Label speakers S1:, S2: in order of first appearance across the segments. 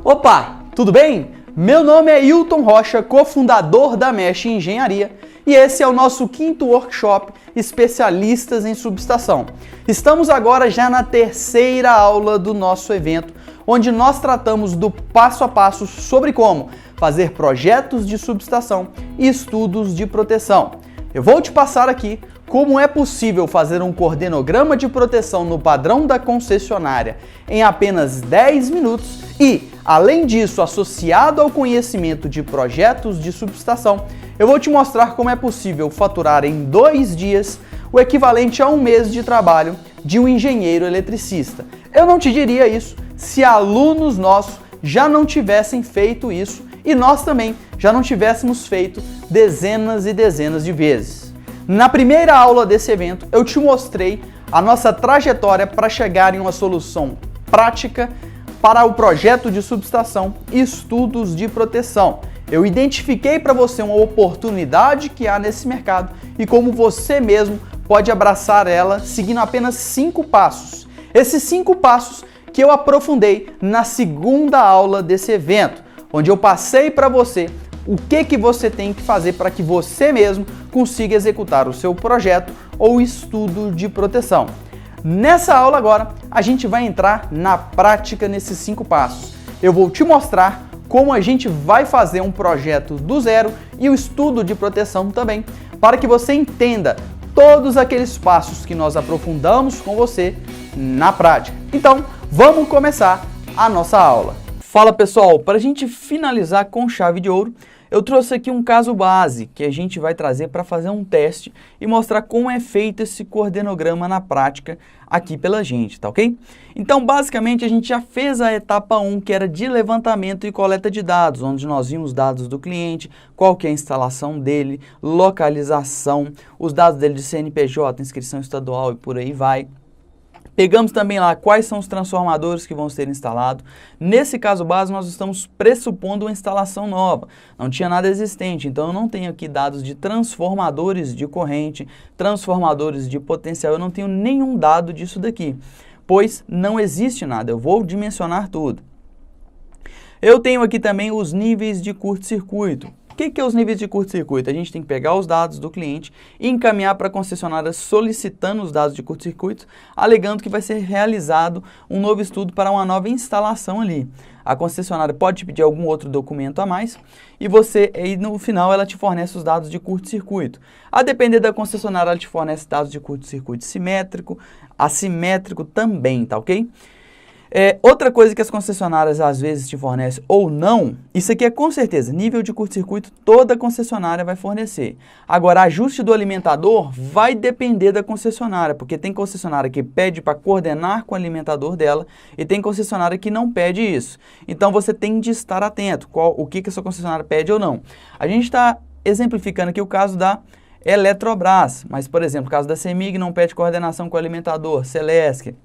S1: Opa, tudo bem? Meu nome é Hilton Rocha, cofundador da Mesh Engenharia, e esse é o nosso 5º workshop Especialistas em Subestação. Estamos agora já na 3ª aula do nosso evento, onde nós tratamos do passo a passo sobre como fazer projetos de subestação e estudos de proteção. Eu vou te passar aqui como é possível fazer um coordenograma de proteção no padrão da concessionária em apenas 10 minutos e, além disso, associado ao conhecimento de projetos de subestação, eu vou te mostrar como é possível faturar em 2 dias o equivalente a 1 mês de trabalho de um engenheiro eletricista. Eu não te diria isso se alunos nossos já não tivessem feito isso e nós também já não tivéssemos feito dezenas e dezenas de vezes. Na primeira aula desse evento, eu te mostrei a nossa trajetória para chegar em uma solução prática para o projeto de subestação e estudos de proteção. Eu identifiquei para você uma oportunidade que há nesse mercado e como você mesmo pode abraçar ela seguindo apenas 5 passos. Esses 5 passos que eu aprofundei na segunda aula desse evento, onde eu passei para você o que você tem que fazer para que você mesmo consiga executar o seu projeto ou estudo de proteção. Nessa aula agora, a gente vai entrar na prática nesses 5 passos. Eu vou te mostrar como a gente vai fazer um projeto do zero e o estudo de proteção também, para que você entenda todos aqueles passos que nós aprofundamos com você na prática. Então, vamos começar a nossa aula. Fala pessoal, para a gente finalizar com chave de ouro, eu trouxe aqui um caso base que a gente vai trazer para fazer um teste e mostrar como é feito esse coordenograma na prática aqui pela gente, tá ok? Então, basicamente, a gente já fez a etapa 1, que era de levantamento e coleta de dados, onde nós vimos dados do cliente, qual que é a instalação dele, localização, os dados dele de CNPJ, inscrição estadual e por aí vai. Pegamos também lá quais são os transformadores que vão ser instalados. Nesse caso base, nós estamos pressupondo uma instalação nova. Não tinha nada existente, então eu não tenho aqui dados de transformadores de corrente, transformadores de potencial, eu não tenho nenhum dado disso daqui, pois não existe nada, eu vou dimensionar tudo. Eu tenho aqui também os níveis de curto-circuito. O que é os níveis de curto-circuito? A gente tem que pegar os dados do cliente e encaminhar para a concessionária solicitando os dados de curto-circuito, alegando que vai ser realizado um novo estudo para uma nova instalação ali. A concessionária pode te pedir algum outro documento a mais e no final ela te fornece os dados de curto-circuito. A depender da concessionária, ela te fornece dados de curto-circuito simétrico, assimétrico também, tá ok? Outra coisa que as concessionárias às vezes te fornecem ou não, isso aqui é com certeza, nível de curto-circuito toda concessionária vai fornecer. Agora, ajuste do alimentador vai depender da concessionária, porque tem concessionária que pede para coordenar com o alimentador dela e tem concessionária que não pede isso. Então, você tem de estar atento o que a sua concessionária pede ou não. A gente está exemplificando aqui o caso da Eletrobras, mas, por exemplo, o caso da CEMIG não pede coordenação com o alimentador, Celesc.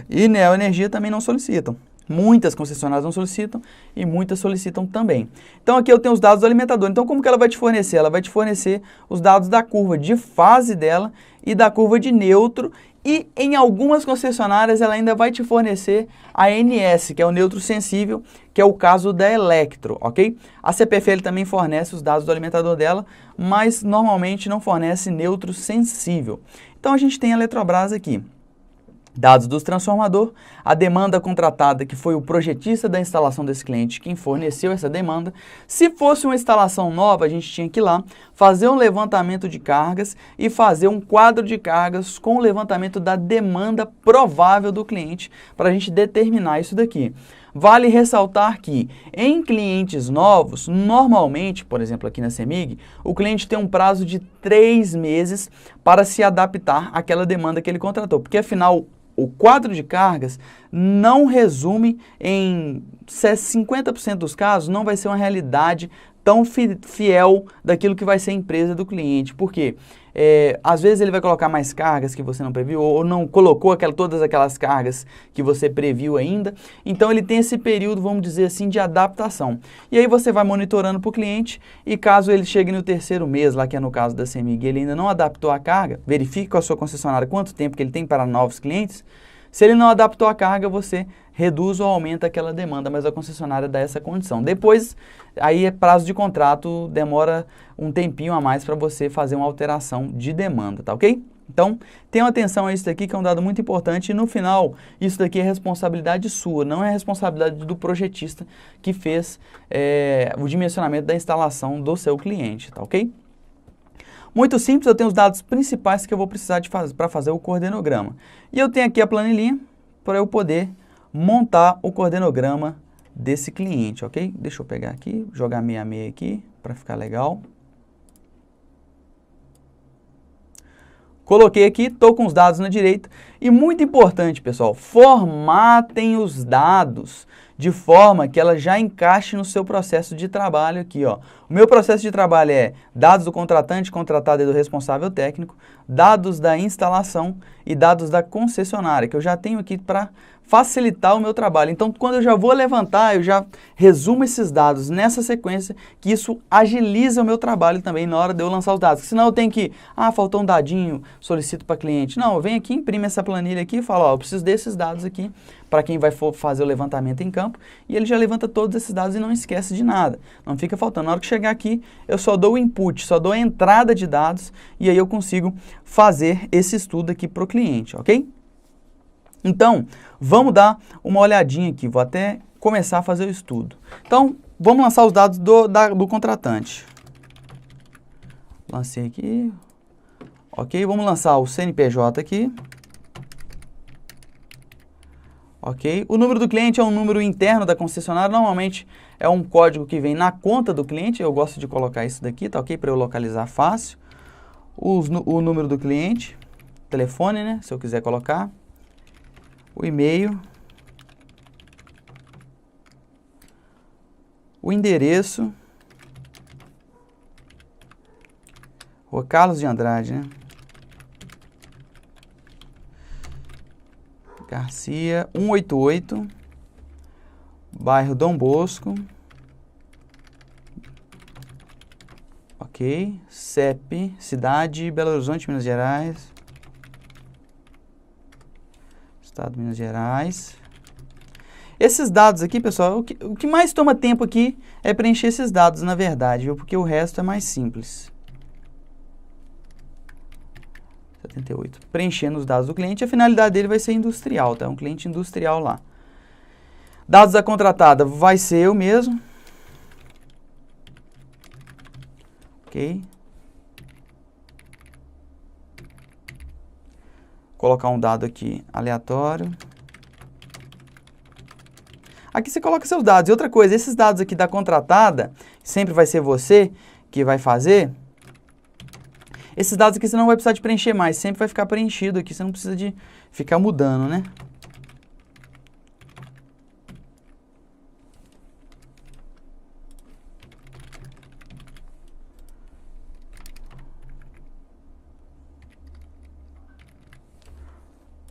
S1: E Neoenergia também não solicitam. Muitas concessionárias não solicitam e muitas solicitam também. Então aqui eu tenho os dados do alimentador. Então como que ela vai te fornecer? Ela vai te fornecer os dados da curva de fase dela e da curva de neutro. E em algumas concessionárias ela ainda vai te fornecer a NS, que é o neutro sensível, que é o caso da Electro, ok? A CPFL também fornece os dados do alimentador dela, mas normalmente não fornece neutro sensível. Então a gente tem a Eletrobras aqui. Dados do transformador, a demanda contratada, que foi o projetista da instalação desse cliente, quem forneceu essa demanda. Se fosse uma instalação nova, a gente tinha que ir lá, fazer um levantamento de cargas e fazer um quadro de cargas com o levantamento da demanda provável do cliente, para a gente determinar isso daqui. Vale ressaltar que em clientes novos, normalmente, por exemplo aqui na CEMIG, o cliente tem um prazo de 3 meses para se adaptar àquela demanda que ele contratou, porque afinal o quadro de cargas não resume em 50% dos casos, não vai ser uma realidade tão fiel daquilo que vai ser a empresa do cliente. Por quê? Às vezes ele vai colocar mais cargas que você não previu ou não colocou todas aquelas cargas que você previu ainda. Então ele tem esse período, vamos dizer assim, de adaptação. E aí você vai monitorando para o cliente e caso ele chegue no 3º mês, lá que é no caso da CEMIG, ele ainda não adaptou a carga, verifique com a sua concessionária quanto tempo que ele tem para novos clientes. Se ele não adaptou a carga, você reduz ou aumenta aquela demanda, mas a concessionária dá essa condição. Depois, aí é prazo de contrato, demora um tempinho a mais para você fazer uma alteração de demanda, tá ok? Então, tenham atenção a isso daqui, que é um dado muito importante, e no final, isso daqui é responsabilidade sua, não é responsabilidade do projetista que fez o dimensionamento da instalação do seu cliente, tá ok? Muito simples, eu tenho os dados principais que eu vou precisar para fazer o coordenograma. E eu tenho aqui a planilhinha para eu poder montar o coordenograma desse cliente, ok? Deixa eu pegar aqui, jogar 66 aqui, para ficar legal. Coloquei aqui, estou com os dados na direita. E muito importante, pessoal, formatem os dados de forma que ela já encaixe no seu processo de trabalho aqui, ó. O meu processo de trabalho é dados do contratante, contratado e do responsável técnico, dados da instalação e dados da concessionária, que eu já tenho aqui para facilitar o meu trabalho. Então, quando eu já vou levantar, eu já resumo esses dados nessa sequência, que isso agiliza o meu trabalho também na hora de eu lançar os dados. Senão eu tenho que, faltou um dadinho, solicito para cliente. Não, eu venho aqui, imprimo essa planilha aqui e falo, eu preciso desses dados aqui para quem vai fazer o levantamento em campo, e ele já levanta todos esses dados e não esquece de nada. Não fica faltando. Na hora que chegar aqui, eu só dou o input, só dou a entrada de dados, e aí eu consigo fazer esse estudo aqui para o cliente, ok? Então, vamos dar uma olhadinha aqui, vou até começar a fazer o estudo. Então, vamos lançar os dados do contratante. Lancei aqui, ok, vamos lançar o CNPJ aqui. Ok, o número do cliente é um número interno da concessionária, normalmente é um código que vem na conta do cliente, eu gosto de colocar isso daqui, tá ok, para eu localizar fácil. O número do cliente, telefone, né, se eu quiser colocar. O e-mail, o endereço, Rua Carlos de Andrade, né? Garcia, 188, bairro Dom Bosco, ok, CEP, cidade, Belo Horizonte, Minas Gerais. Estado de Minas Gerais. Esses dados aqui, pessoal, o que mais toma tempo aqui é preencher esses dados, na verdade, viu? Porque o resto é mais simples. 78. Preenchendo os dados do cliente, a finalidade dele vai ser industrial, tá? Um cliente industrial lá. Dados da contratada vai ser eu mesmo. Ok. Colocar um dado aqui aleatório. Aqui você coloca seus dados. E outra coisa, esses dados aqui da contratada, sempre vai ser você que vai fazer. Esses dados aqui você não vai precisar de preencher mais, sempre vai ficar preenchido aqui, você não precisa de ficar mudando, né?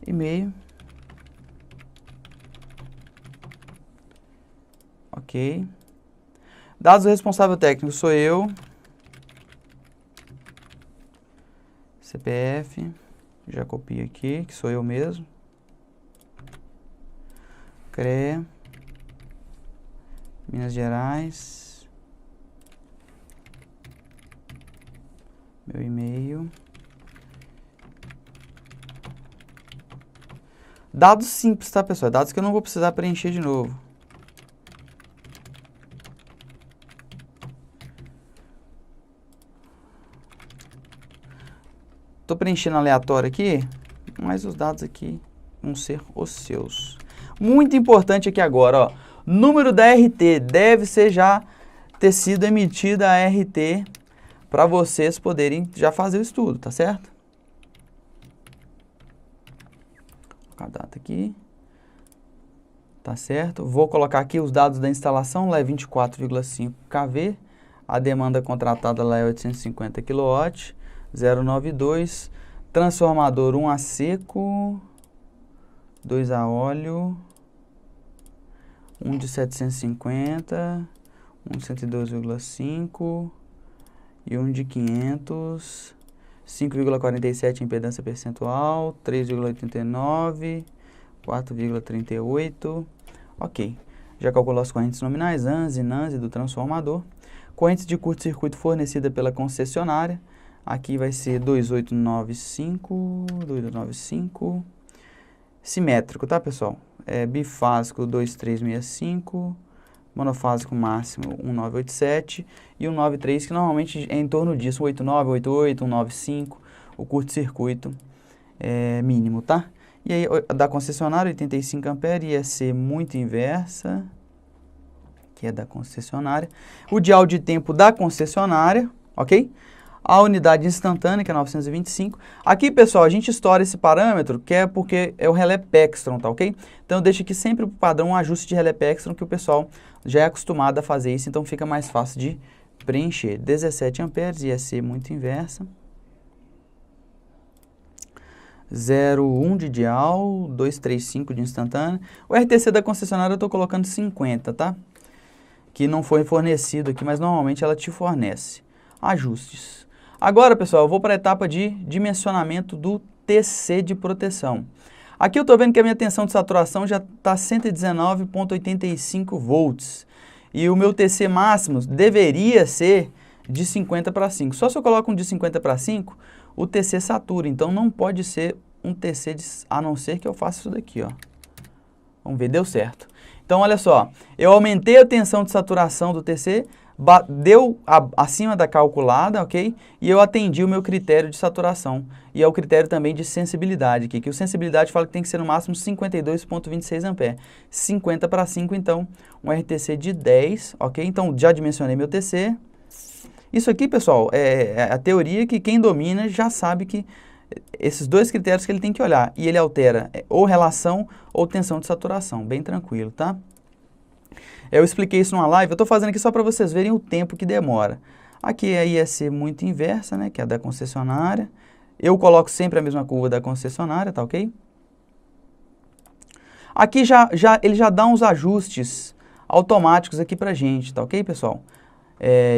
S1: E-mail. Ok. Dados do responsável técnico sou eu. CPF. Já copio aqui, que sou eu mesmo. CREA. Minas Gerais. Meu e-mail. Dados simples, tá, pessoal? Dados que eu não vou precisar preencher de novo. Estou preenchendo aleatório aqui, mas os dados aqui vão ser os seus. Muito importante aqui agora, ó. Número da RT deve ser já ter sido emitida a RT para vocês poderem já fazer o estudo, tá certo? A data aqui, tá certo? Vou colocar aqui os dados da instalação, lá é 24,5 kV, a demanda contratada lá é 850 kW, 092, transformador 1 a seco, 2 a óleo, um de 750, um de 102,5 e um de 500. 5,47 impedância percentual, 3,89, 4,38, Ok, já calculou as correntes nominais, ANS e NANS do transformador. Correntes de curto-circuito fornecida pela concessionária. Aqui vai ser 2895, simétrico, tá, pessoal? Bifásico 2365, monofásico máximo 1987 e 193, que normalmente é em torno disso, 89, 88, 195, o curto-circuito mínimo, tá? E aí, da concessionária, 85 amperes, ia ser muito inversa, que é da concessionária. O dial de tempo da concessionária, ok? A unidade instantânea, que é 925. Aqui, pessoal, a gente estoura esse parâmetro, que é porque é o relé Pextron, tá ok? Então, eu deixo aqui sempre o padrão, um ajuste de relé Pextron, que o pessoal já é acostumado a fazer isso, então fica mais fácil de preencher. 17 amperes, ia ser muito inversa. 0,1 de dial, 235 de instantânea. O RTC da concessionária eu estou colocando 50, tá? Que não foi fornecido aqui, mas normalmente ela te fornece. Ajustes. Agora, pessoal, eu vou para a etapa de dimensionamento do TC de proteção. Aqui eu estou vendo que a minha tensão de saturação já está 119,85 volts. E o meu TC máximo deveria ser de 50 para 5. Só se eu coloco um de 50 para 5, o TC satura. Então não pode ser um TC, a não ser que eu faça isso daqui, ó. Vamos ver, deu certo. Então, olha só, eu aumentei a tensão de saturação do TC, deu acima da calculada, ok? E eu atendi o meu critério de saturação. E é o critério também de sensibilidade aqui, que o sensibilidade fala que tem que ser no máximo 52,26 amperes. 50 para 5, então, um RTC de 10, ok? Então, já dimensionei meu TC. Isso aqui, pessoal, é a teoria que quem domina já sabe que esses dois critérios que ele tem que olhar. E ele altera ou relação ou tensão de saturação. Bem tranquilo, tá? Eu expliquei isso numa live, eu estou fazendo aqui só para vocês verem o tempo que demora. Aqui ia ser muito inversa, né, que é a da concessionária. Eu coloco sempre a mesma curva da concessionária, tá ok? Aqui ele já dá uns ajustes automáticos aqui pra gente, tá ok, pessoal?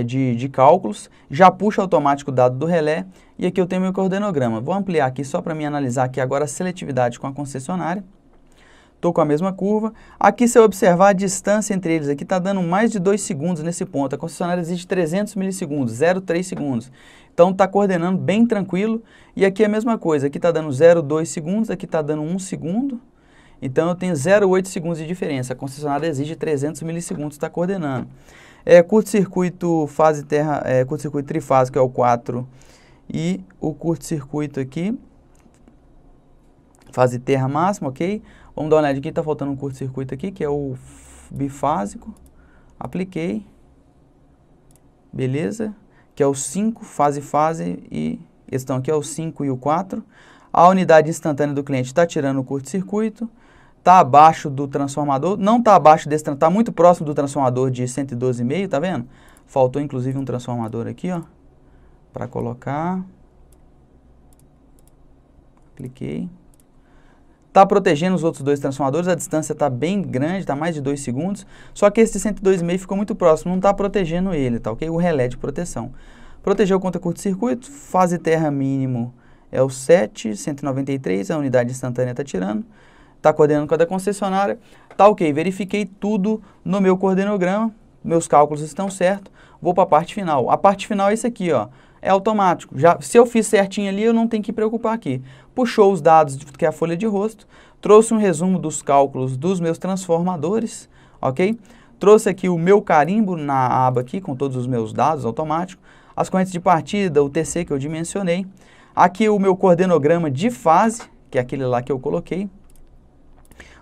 S1: De cálculos, já puxa automático o dado do relé, e aqui eu tenho meu coordenograma. Vou ampliar aqui só para me analisar aqui agora a seletividade com a concessionária. Estou com a mesma curva. Aqui, se eu observar a distância entre eles, aqui está dando mais de 2 segundos nesse ponto. A concessionária exige 300 milissegundos, 0,3 segundos. Então, está coordenando bem tranquilo. E aqui é a mesma coisa. Aqui está dando 0,2 segundos, aqui está dando 1 segundo. Então, eu tenho 0,8 segundos de diferença. A concessionária exige 300 milissegundos, está coordenando. Curto-circuito curto-circuito trifásico é o 4. E o curto-circuito aqui, fase terra máxima, ok? Vamos dar uma olhada aqui, está faltando um curto-circuito aqui, que é o bifásico. Apliquei. Beleza. Que é o 5, fase, e esse então aqui é o 5 e o 4. A unidade instantânea do cliente está tirando o curto-circuito. Está abaixo do transformador, não está abaixo desse, está muito próximo do transformador de 112,5, tá vendo? Faltou inclusive um transformador aqui, ó, para colocar. Apliquei. Está protegendo os outros dois transformadores, a distância está bem grande, está mais de 2 segundos, só que esse de 102,5 ficou muito próximo, não está protegendo ele, tá ok? O relé de proteção. Protegeu contra curto-circuito, fase terra mínimo é o 7, 193, a unidade instantânea está tirando. Está coordenando com a da concessionária, tá ok, verifiquei tudo no meu coordenograma, meus cálculos estão certos, vou para a parte final. A parte final é isso aqui, ó, é automático. Se eu fiz certinho ali, eu não tenho que preocupar aqui. Puxou os dados, que é a folha de rosto, trouxe um resumo dos cálculos dos meus transformadores, ok? Trouxe aqui o meu carimbo na aba aqui, com todos os meus dados automáticos, as correntes de partida, o TC que eu dimensionei, aqui o meu coordenograma de fase, que é aquele lá que eu coloquei.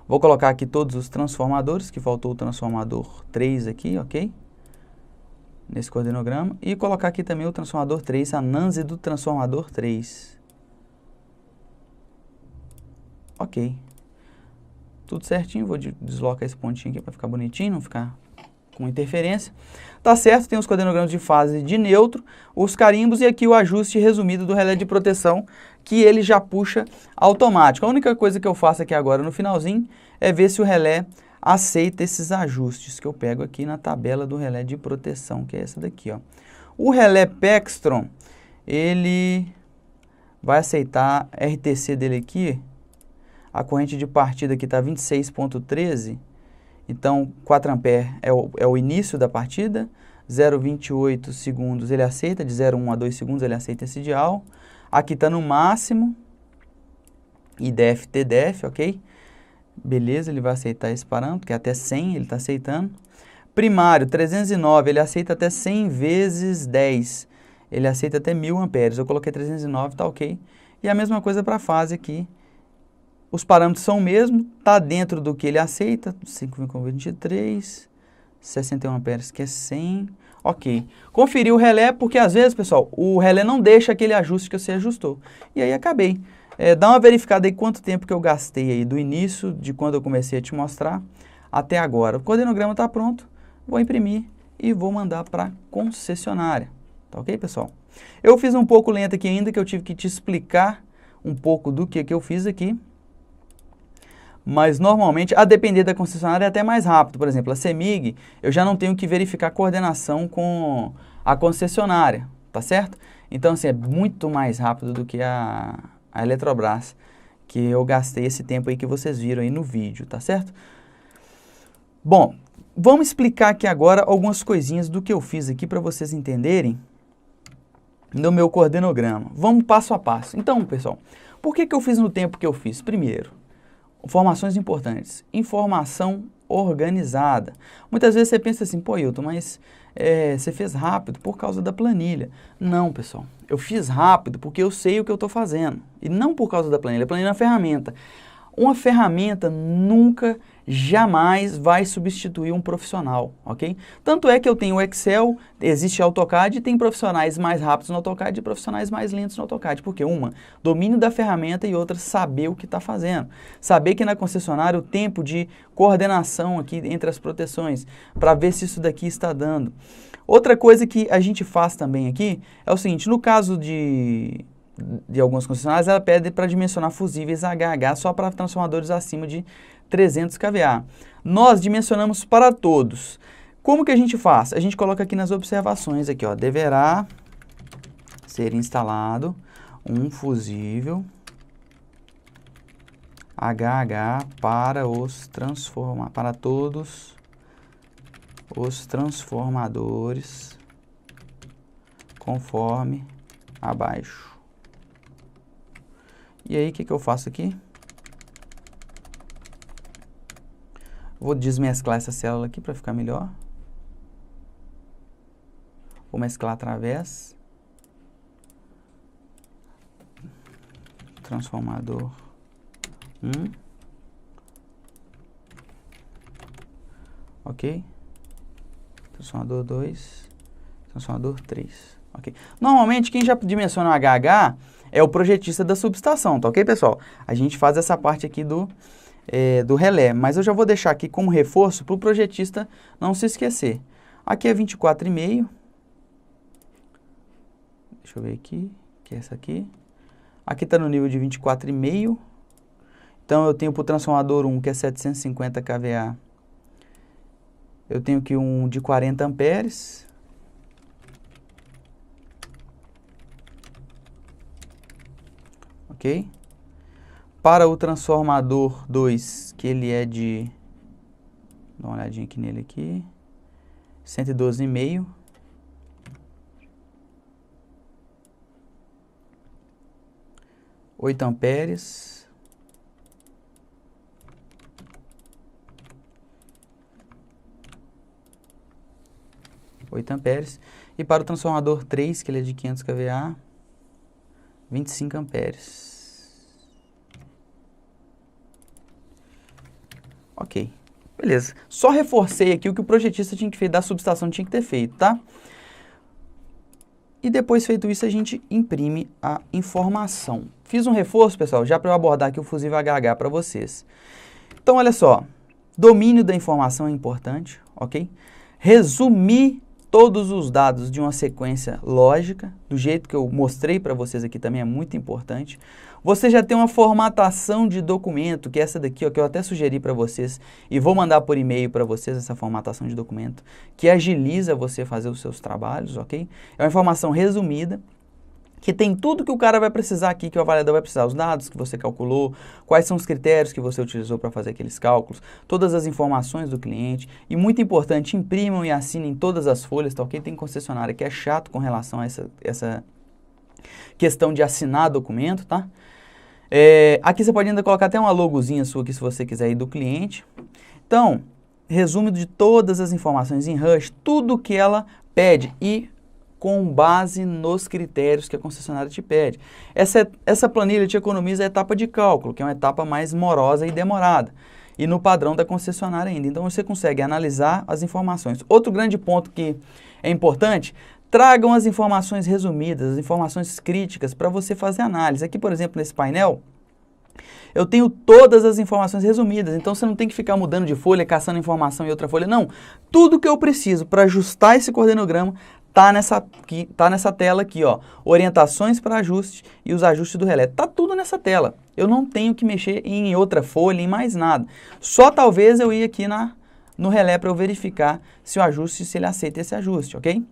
S1: Vou colocar aqui todos os transformadores, que faltou o transformador 3 aqui, ok? Nesse coordenograma. E colocar aqui também o transformador 3, a NANS do transformador 3. Ok. Tudo certinho, vou deslocar esse pontinho aqui para ficar bonitinho, não ficar com interferência. Tá certo, tem os coordenogramas de fase de neutro, os carimbos e aqui o ajuste resumido do relé de proteção, que ele já puxa automático. A única coisa que eu faço aqui agora no finalzinho é ver se o relé aceita esses ajustes que eu pego aqui na tabela do relé de proteção, que é essa daqui, ó. O relé Pextron, ele vai aceitar RTC dele aqui, a corrente de partida aqui está 26,13 Então, 4 ampere é o início da partida, 0,28 segundos ele aceita, de 0,1 a 2 segundos ele aceita esse dial. Aqui está no máximo, IDF, TDF, ok? Beleza, ele vai aceitar esse parâmetro, que é até 100, ele está aceitando. Primário, 309, ele aceita até 100 vezes 10, ele aceita até 1000 amperes. Eu coloquei 309, tá ok. E a mesma coisa para a fase aqui. Os parâmetros são o mesmo, está dentro do que ele aceita, 5,23, 61 amperes, que é 100, ok. Conferir o relé, porque às vezes, pessoal, o relé não deixa aquele ajuste que você ajustou. E aí acabei. Dá uma verificada aí quanto tempo que eu gastei aí, do início, de quando eu comecei a te mostrar, até agora. O coordenograma está pronto, vou imprimir e vou mandar para a concessionária. Tá ok, pessoal? Eu fiz um pouco lento aqui ainda, que eu tive que te explicar um pouco do que eu fiz aqui. Mas normalmente, a depender da concessionária, é até mais rápido. Por exemplo, a CEMIG, eu já não tenho que verificar a coordenação com a concessionária, tá certo? Então, assim, é muito mais rápido do que a Eletrobras, que eu gastei esse tempo aí que vocês viram aí no vídeo, tá certo? Bom, vamos explicar aqui agora algumas coisinhas do que eu fiz aqui para vocês entenderem no meu coordenograma. Vamos passo a passo. Então, pessoal, por que eu fiz no tempo que eu fiz? Primeiro, informações importantes. Informação organizada. Muitas vezes você pensa assim, pô, Hilton, mas você fez rápido por causa da planilha. Não, pessoal. Eu fiz rápido porque eu sei o que eu estou fazendo. E não por causa da planilha. A planilha é uma ferramenta. Uma ferramenta nunca, jamais vai substituir um profissional, ok? Tanto é que eu tenho o Excel, existe AutoCAD e tem profissionais mais rápidos no AutoCAD e profissionais mais lentos no AutoCAD. Porque uma, domínio da ferramenta e outra, saber o que está fazendo. Saber que na concessionária o tempo de coordenação aqui entre as proteções, para ver se isso daqui está dando. Outra coisa que a gente faz também aqui é o seguinte, no caso de algumas concessionárias, ela pede para dimensionar fusíveis HH só para transformadores acima de 300 kVA. Nós dimensionamos para todos. Como que a gente faz? A gente coloca aqui nas observações, aqui, ó, deverá ser instalado um fusível HH para todos os transformadores conforme abaixo. E aí, o que eu faço aqui? Vou desmesclar essa célula aqui para ficar melhor. Vou mesclar através. Transformador 1. Ok? Transformador 2. Transformador 3. Ok? Normalmente, quem já dimensiona o HH é o projetista da subestação, tá ok, pessoal? A gente faz essa parte aqui do relé, mas eu já vou deixar aqui como reforço para o projetista não se esquecer. Aqui é 24,5. Deixa eu ver aqui, que é essa aqui. Aqui está no nível de 24,5. Então, eu tenho para o transformador 1, que é 750 kVA. Eu tenho aqui um de 40 amperes. Ok? Para o transformador 2, que ele é de... Dá uma olhadinha aqui nele aqui. 112,5. Oito amperes. E para o transformador 3, que ele é de 500 kVA, 25 amperes. Ok, beleza. Só reforcei aqui o que o projetista tinha que fazer, da subestação tinha que ter feito, tá? E depois feito isso, a gente imprime a informação. Fiz um reforço, pessoal, já para eu abordar aqui o fusível HH para vocês. Então, olha só, domínio da informação é importante, ok? Resumir todos os dados de uma sequência lógica, do jeito que eu mostrei para vocês aqui também é muito importante. Você já tem uma formatação de documento, que é essa daqui, ó, que eu até sugeri para vocês, e vou mandar por e-mail para vocês essa formatação de documento, que agiliza você fazer os seus trabalhos, ok? É uma informação resumida. que tem tudo que o cara vai precisar aqui, que o avaliador vai precisar, os dados que você calculou, quais são os critérios que você utilizou para fazer aqueles cálculos, todas as informações do cliente, e muito importante, imprimam e assinem todas as folhas, tá ok? Tem concessionária que é chato com relação a essa questão de assinar documento, tá? Aqui você pode ainda colocar até uma logozinha sua aqui, se você quiser, ir do cliente. Então, resumo de todas as informações em Rush, tudo que ela pede e com base nos critérios que a concessionária te pede. Essa planilha te economiza a etapa de cálculo, que é uma etapa mais morosa e demorada, e no padrão da concessionária ainda. Então você consegue analisar as informações. Outro grande ponto que é importante, tragam as informações resumidas, as informações críticas para você fazer análise. Aqui, por exemplo, nesse painel, eu tenho todas as informações resumidas, então você não tem que ficar mudando de folha, caçando informação em outra folha, não. Tudo que eu preciso para ajustar esse coordenograma tá nessa tela aqui, ó, orientações para ajuste e os ajustes do relé. Tá tudo nessa tela. Eu não tenho que mexer em outra folha, em mais nada. Só talvez eu ir aqui no relé para eu verificar se o ajuste, se ele aceita esse ajuste, ok?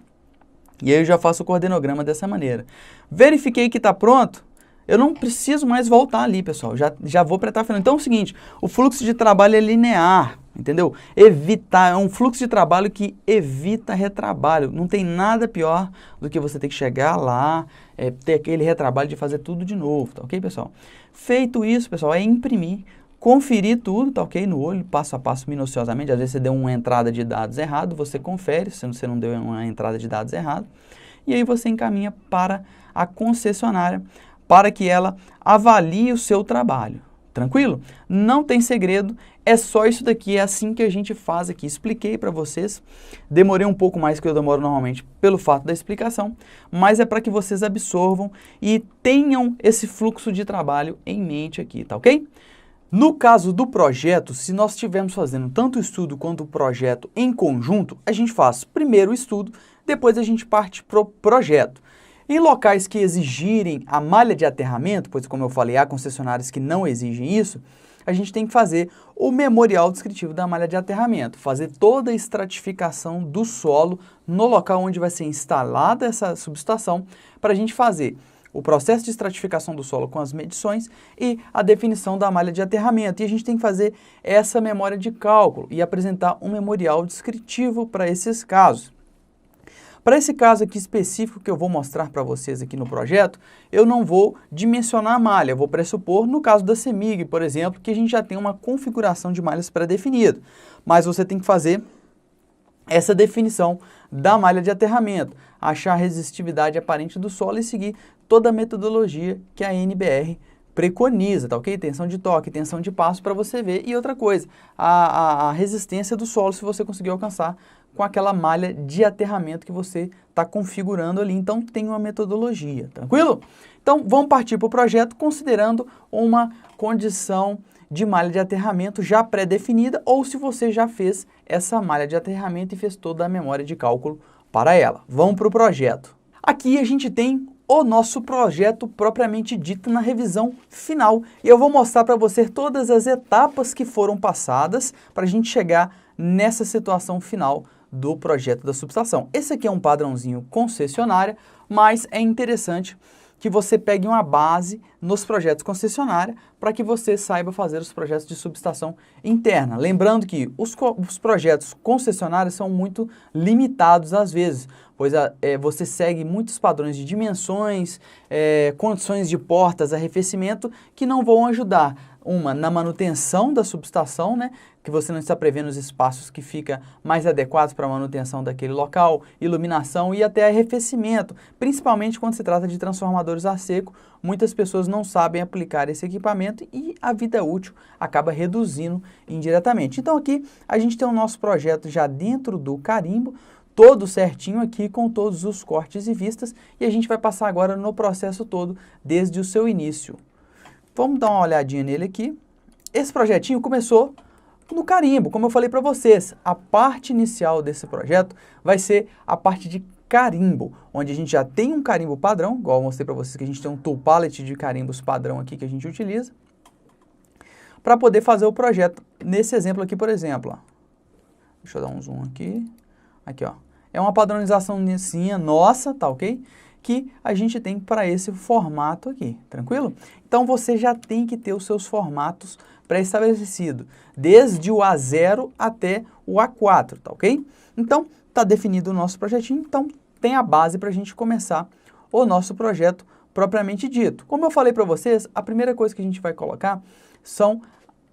S1: E aí eu já faço o coordenograma dessa maneira. Verifiquei que está pronto, eu não preciso mais voltar ali, pessoal. Já vou para a etapa final. Então é o seguinte, o fluxo de trabalho é linear, entendeu? É um fluxo de trabalho que evita retrabalho. Não tem nada pior do que você ter que chegar lá, ter aquele retrabalho de fazer tudo de novo, tá ok, pessoal? Feito isso, pessoal, é imprimir, conferir tudo, tá ok? No olho, passo a passo, minuciosamente. Às vezes você deu uma entrada de dados errado, você confere se você não deu uma entrada de dados errado. E aí você encaminha para a concessionária para que ela avalie o seu trabalho. Tranquilo? Não tem segredo, é só isso daqui, é assim que a gente faz aqui. Expliquei para vocês, demorei um pouco mais que eu demoro normalmente pelo fato da explicação, mas é para que vocês absorvam e tenham esse fluxo de trabalho em mente aqui, tá ok? No caso do projeto, se nós estivermos fazendo tanto o estudo quanto o projeto em conjunto, a gente faz primeiro o estudo, depois a gente parte para o projeto. Em locais que exigirem a malha de aterramento, pois como eu falei, há concessionárias que não exigem isso, a gente tem que fazer o memorial descritivo da malha de aterramento, fazer toda a estratificação do solo no local onde vai ser instalada essa subestação, para a gente fazer o processo de estratificação do solo com as medições e a definição da malha de aterramento. E a gente tem que fazer essa memória de cálculo e apresentar um memorial descritivo para esses casos. Para esse caso aqui específico que eu vou mostrar para vocês aqui no projeto, eu não vou dimensionar a malha, eu vou pressupor, no caso da CEMIG, por exemplo, que a gente já tem uma configuração de malhas pré-definida. Mas você tem que fazer essa definição da malha de aterramento, achar a resistividade aparente do solo e seguir toda a metodologia que a NBR preconiza, tá ok? Tensão de toque, tensão de passo para você ver. E outra coisa, a resistência do solo, se você conseguir alcançar com aquela malha de aterramento que você está configurando ali. Então, tem uma metodologia, tranquilo? Então, vamos partir para o projeto considerando uma condição de malha de aterramento já pré-definida ou se você já fez essa malha de aterramento e fez toda a memória de cálculo para ela. Vamos para o projeto. Aqui a gente tem o nosso projeto propriamente dito na revisão final. E eu vou mostrar para você todas as etapas que foram passadas para a gente chegar nessa situação final do projeto da subestação. Esse aqui é um padrãozinho concessionária, mas é interessante que você pegue uma base nos projetos concessionária para que você saiba fazer os projetos de subestação interna. Lembrando que os projetos concessionários são muito limitados às vezes, pois você segue muitos padrões de dimensões, condições de portas, arrefecimento, que não vão ajudar, na manutenção da subestação, né, que você não está prevendo os espaços que fica mais adequados para a manutenção daquele local, iluminação e até arrefecimento, principalmente quando se trata de transformadores a seco. Muitas pessoas não sabem aplicar esse equipamento e a vida útil acaba reduzindo indiretamente. Então aqui a gente tem o nosso projeto já dentro do carimbo, todo certinho aqui com todos os cortes e vistas, e a gente vai passar agora no processo todo desde o seu início. Vamos dar uma olhadinha nele aqui. Esse projetinho começou no carimbo, como eu falei para vocês. A parte inicial desse projeto vai ser a parte de carimbo, onde a gente já tem um carimbo padrão, igual eu mostrei para vocês que a gente tem um tool palette de carimbos padrão aqui que a gente utiliza, para poder fazer o projeto. Nesse exemplo aqui, por exemplo, ó. Deixa eu dar um zoom aqui. Aqui, ó. É uma padronização nossa, tá ok? que a gente tem para esse formato aqui, tranquilo? Então você já tem que ter os seus formatos pré-estabelecidos, desde o A0 até o A4, tá ok? Então, está definido o nosso projetinho, então tem a base para a gente começar o nosso projeto propriamente dito. Como eu falei para vocês, a primeira coisa que a gente vai colocar são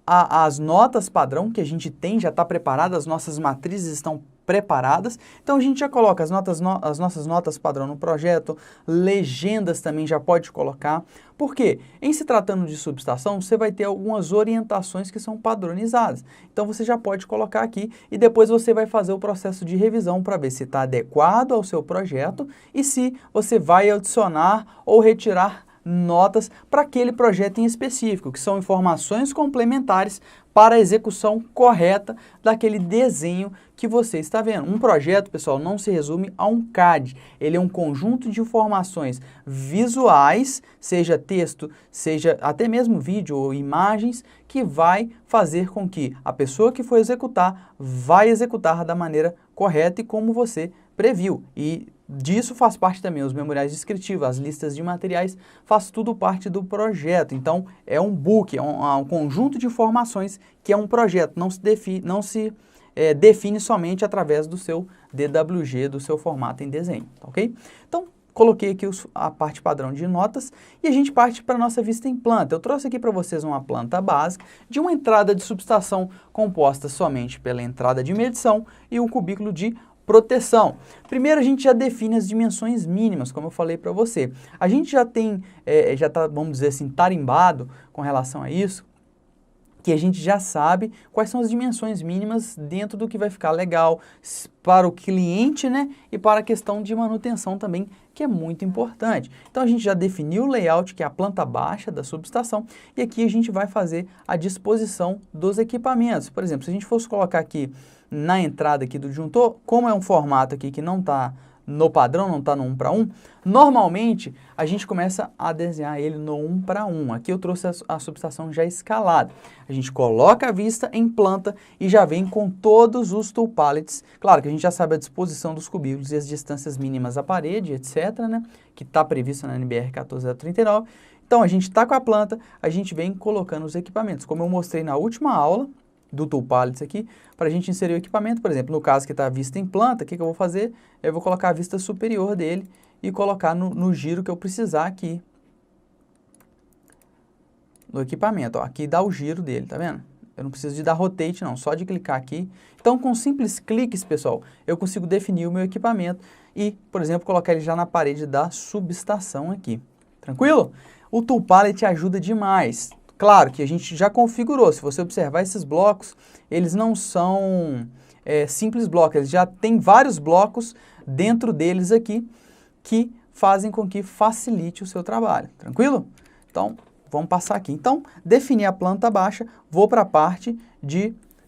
S1: as notas padrão que a gente tem, já está preparada, as nossas matrizes estão preparadas, então a gente já coloca as nossas notas padrão no projeto, legendas também já pode colocar, porque em se tratando de subestação, você vai ter algumas orientações que são padronizadas, então você já pode colocar aqui e depois você vai fazer o processo de revisão para ver se está adequado ao seu projeto e se você vai adicionar ou retirar notas para aquele projeto em específico, que são informações complementares para a execução correta daquele desenho que você está vendo. Um projeto, pessoal, não se resume a um CAD, ele é um conjunto de informações visuais, seja texto, seja até mesmo vídeo ou imagens, que vai fazer com que a pessoa que for executar, vai executar da maneira correta e como você previu. E disso faz parte também os memoriais descritivos, as listas de materiais, faz tudo parte do projeto. Então, é um book, é um conjunto de informações que é um projeto, não se define somente através do seu DWG, do seu formato em desenho, tá ok? Então, coloquei aqui a parte padrão de notas e a gente parte para a nossa vista em planta. Eu trouxe aqui para vocês uma planta básica de uma entrada de subestação composta somente pela entrada de medição e um cubículo de proteção. Primeiro a gente já define as dimensões mínimas, como eu falei para você. A gente já tem, já está, vamos dizer assim, tarimbado com relação a isso, que a gente já sabe quais são as dimensões mínimas dentro do que vai ficar legal para o cliente, né? E para a questão de manutenção também, que é muito importante. Então a gente já definiu o layout, que é a planta baixa da subestação, e aqui a gente vai fazer a disposição dos equipamentos. Por exemplo, se a gente fosse colocar aqui na entrada aqui do disjuntor, como é um formato aqui que não está no padrão, não está no 1 para 1, normalmente a gente começa a desenhar ele no 1 para 1. Aqui eu trouxe a subestação já escalada. A gente coloca a vista em planta e já vem com todos os tool pallets. Claro que a gente já sabe a disposição dos cubículos e as distâncias mínimas à parede, etc., né, que está previsto na NBR 14039. Então a gente está com a planta, a gente vem colocando os equipamentos. Como eu mostrei na última aula do tool pallets aqui, para a gente inserir o equipamento, por exemplo, no caso que está a vista em planta, o que eu vou fazer? Eu vou colocar a vista superior dele e colocar no giro que eu precisar aqui no equipamento. Ó, aqui dá o giro dele, tá vendo? Eu não preciso de dar rotate não, só de clicar aqui. Então, com simples cliques, pessoal, eu consigo definir o meu equipamento e, por exemplo, colocar ele já na parede da subestação aqui. Tranquilo? O tool pallet ajuda demais. Claro que a gente já configurou, se você observar esses blocos, eles não são simples blocos, eles já tem vários blocos dentro deles aqui que fazem com que facilite o seu trabalho, tranquilo? Então, vamos passar aqui. Então, definir a planta baixa, vou para a parte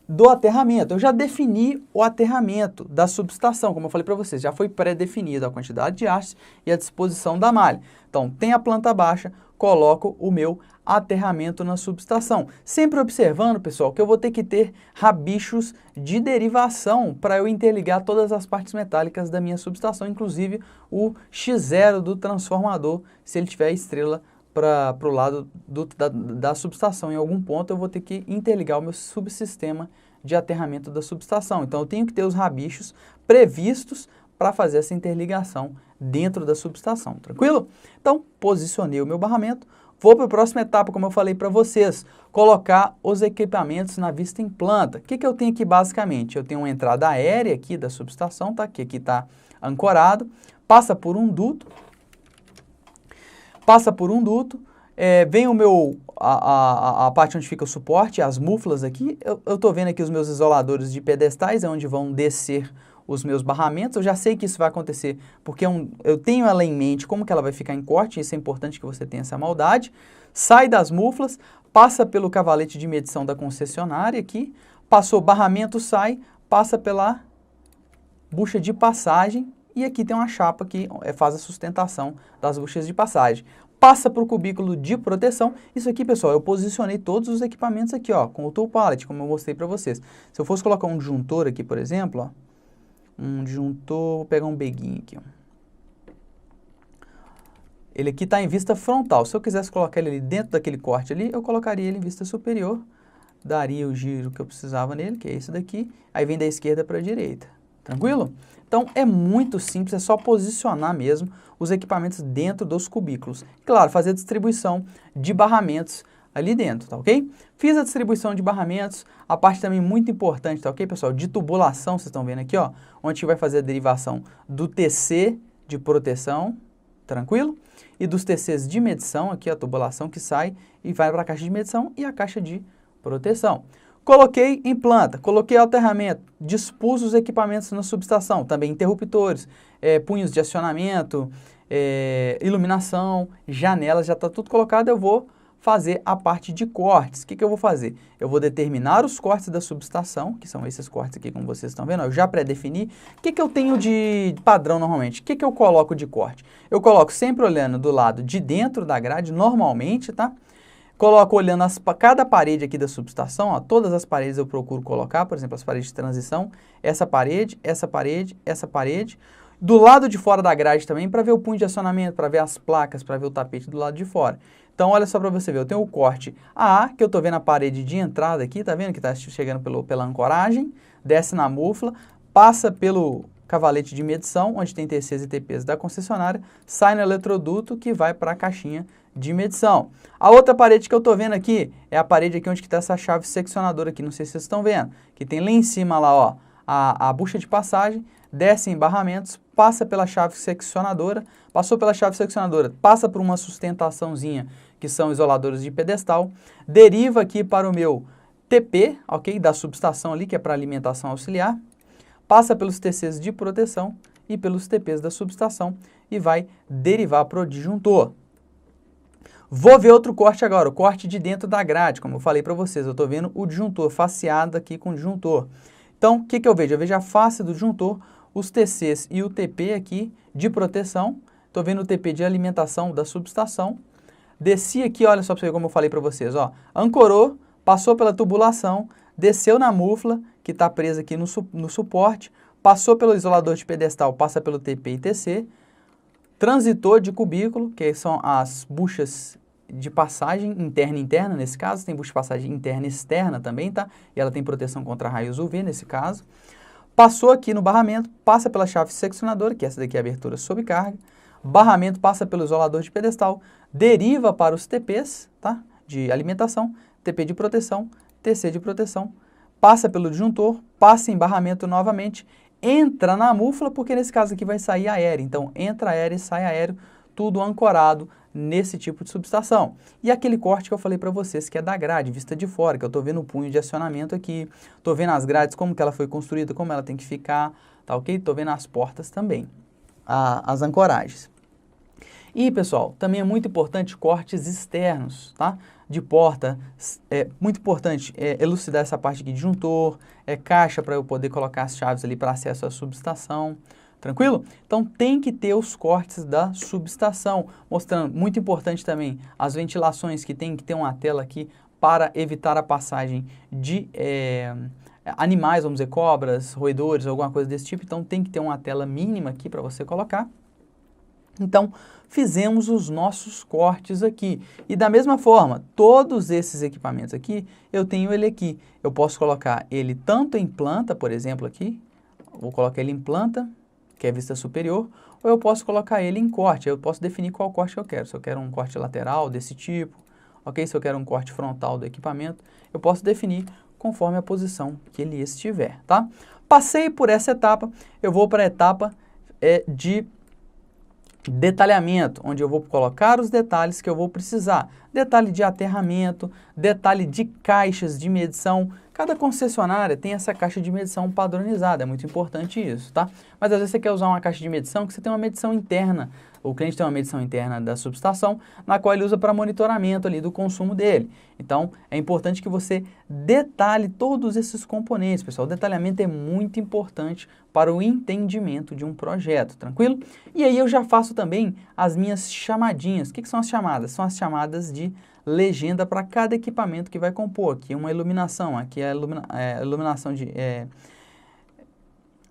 S1: do aterramento. Eu já defini o aterramento da subestação, como eu falei para vocês, já foi pré-definido a quantidade de hastes e a disposição da malha. Então, tem a planta baixa, coloco o meu aterramento na subestação. Sempre observando, pessoal, que eu vou ter que ter rabichos de derivação para eu interligar todas as partes metálicas da minha subestação, inclusive o X0 do transformador, se ele tiver estrela para o lado da subestação. Em algum ponto eu vou ter que interligar o meu subsistema de aterramento da subestação. Então eu tenho que ter os rabichos previstos para fazer essa interligação dentro da subestação, tranquilo? Então, posicionei o meu barramento, vou para a próxima etapa, como eu falei para vocês, colocar os equipamentos na vista em planta. O que eu tenho aqui basicamente? Eu tenho uma entrada aérea aqui da subestação, tá? Que aqui está ancorado, passa por um duto, vem a parte onde fica o suporte, as muflas aqui, eu estou vendo aqui os meus isoladores de pedestais, é onde vão descer os meus barramentos. Eu já sei que isso vai acontecer porque eu tenho ela em mente, como que ela vai ficar em corte, isso é importante que você tenha essa maldade. Sai das muflas, passa pelo cavalete de medição da concessionária aqui, passou barramento, sai, passa pela bucha de passagem e aqui tem uma chapa que faz a sustentação das buchas de passagem. Passa para o cubículo de proteção. Isso aqui, pessoal, eu posicionei todos os equipamentos aqui, ó, com o tool pallet, como eu mostrei para vocês. Se eu fosse colocar um disjuntor aqui, por exemplo, ó, um disjuntor, vou pegar um beguinho aqui, ó. ele aqui está em vista frontal. Se eu quisesse colocar ele ali dentro daquele corte ali, eu colocaria ele em vista superior, daria o giro que eu precisava nele, que é esse daqui, aí vem da esquerda para a direita. Tranquilo? Então é muito simples, é só posicionar mesmo os equipamentos dentro dos cubículos. Claro, fazer a distribuição de barramentos ali dentro, tá ok? Fiz a distribuição de barramentos, a parte também muito importante, tá ok, pessoal? De tubulação, vocês estão vendo aqui, ó, onde a gente vai fazer a derivação do TC de proteção, tranquilo? E dos TCs de medição, aqui a tubulação que sai e vai para a caixa de medição e a caixa de proteção. Coloquei em planta, coloquei aterramento, dispus os equipamentos na subestação, também interruptores, punhos de acionamento, iluminação, janelas, já está tudo colocado, eu vou fazer a parte de cortes. O que eu vou fazer? Eu vou determinar os cortes da subestação, que são esses cortes aqui, como vocês estão vendo, eu já pré-defini. O que eu tenho de padrão normalmente? O que eu coloco de corte? Eu coloco sempre olhando do lado de dentro da grade, normalmente, tá? Coloco olhando cada parede aqui da subestação, ó, todas as paredes eu procuro colocar, por exemplo, as paredes de transição, essa parede, essa parede, essa parede. Do lado de fora da grade também, para ver o punho de acionamento, para ver as placas, para ver o tapete do lado de fora. Então, olha só para você ver, eu tenho o corte AA, que eu estou vendo a parede de entrada aqui, tá vendo que está chegando pela ancoragem, desce na mufla, passa pelo cavalete de medição, onde tem TCs e TPs da concessionária, sai no eletroduto que vai para a caixinha de medição. A outra parede que eu estou vendo aqui é a parede aqui onde está essa chave seccionadora aqui, não sei se vocês estão vendo, que tem lá em cima lá, ó, a bucha de passagem, desce em barramentos, passa pela chave seccionadora, passou pela chave seccionadora, passa por uma sustentaçãozinha, que são isoladores de pedestal, deriva aqui para o meu TP, ok, da subestação ali, que é para alimentação auxiliar, passa pelos TCs de proteção e pelos TPs da subestação e vai derivar para o disjuntor. Vou ver outro corte agora, o corte de dentro da grade, como eu falei para vocês, eu estou vendo o disjuntor, faceado aqui com o disjuntor. Então, o que eu vejo? Eu vejo a face do disjuntor, os TCs e o TP aqui de proteção, estou vendo o TP de alimentação da subestação, desci aqui, olha só para você ver como eu falei para vocês, ó, ancorou, passou pela tubulação, desceu na mufla, que está presa aqui no suporte, passou pelo isolador de pedestal, passa pelo TP e TC, transitor de cubículo, que são as buchas de passagem interna e interna, nesse caso, tem bucha de passagem interna e externa também, tá? E ela tem proteção contra raios UV, nesse caso. Passou aqui no barramento, passa pela chave seccionadora, que essa daqui é a abertura sob carga, barramento passa pelo isolador de pedestal, deriva para os TPs, tá? De alimentação, TP de proteção, TC de proteção, passa pelo disjuntor, passa em barramento novamente, entra na mufla, porque nesse caso aqui vai sair aéreo. Então, entra aéreo e sai aéreo, tudo ancorado nesse tipo de subestação. E aquele corte que eu falei para vocês, que é da grade, vista de fora, que eu estou vendo o punho de acionamento aqui, estou vendo as grades, como que ela foi construída, como ela tem que ficar, tá ok? Estou vendo as portas também, as ancoragens. E, pessoal, também é muito importante cortes externos, tá? De porta, é muito importante elucidar essa parte aqui de disjuntor, caixa para eu poder colocar as chaves ali para acesso à subestação, tranquilo? Então tem que ter os cortes da subestação, mostrando, muito importante também, as ventilações que tem que ter uma tela aqui para evitar a passagem de animais, vamos dizer, cobras, roedores, alguma coisa desse tipo, então tem que ter uma tela mínima aqui para você colocar. Então, fizemos os nossos cortes aqui. E da mesma forma, todos esses equipamentos aqui, eu tenho ele aqui. Eu posso colocar ele tanto em planta, por exemplo, aqui. Vou colocar ele em planta, que é vista superior, ou eu posso colocar ele em corte. Eu posso definir qual corte que eu quero. Se eu quero um corte lateral desse tipo, ok? Se eu quero um corte frontal do equipamento, eu posso definir conforme a posição que ele estiver, tá? Passei por essa etapa, eu vou para a etapa de detalhamento, onde eu vou colocar os detalhes que eu vou precisar. Detalhe de aterramento, detalhe de caixas de medição. Cada concessionária tem essa caixa de medição padronizada, é muito importante isso, tá? Mas às vezes você quer usar uma caixa de medição que você tem uma medição interna, o cliente tem uma medição interna da subestação, na qual ele usa para monitoramento ali do consumo dele. Então, é importante que você detalhe todos esses componentes, pessoal. O detalhamento é muito importante para o entendimento de um projeto, tranquilo? E aí eu já faço também as minhas chamadinhas. O que são as chamadas? São as chamadas de legenda para cada equipamento que vai compor. Aqui é uma iluminação, aqui é a iluminação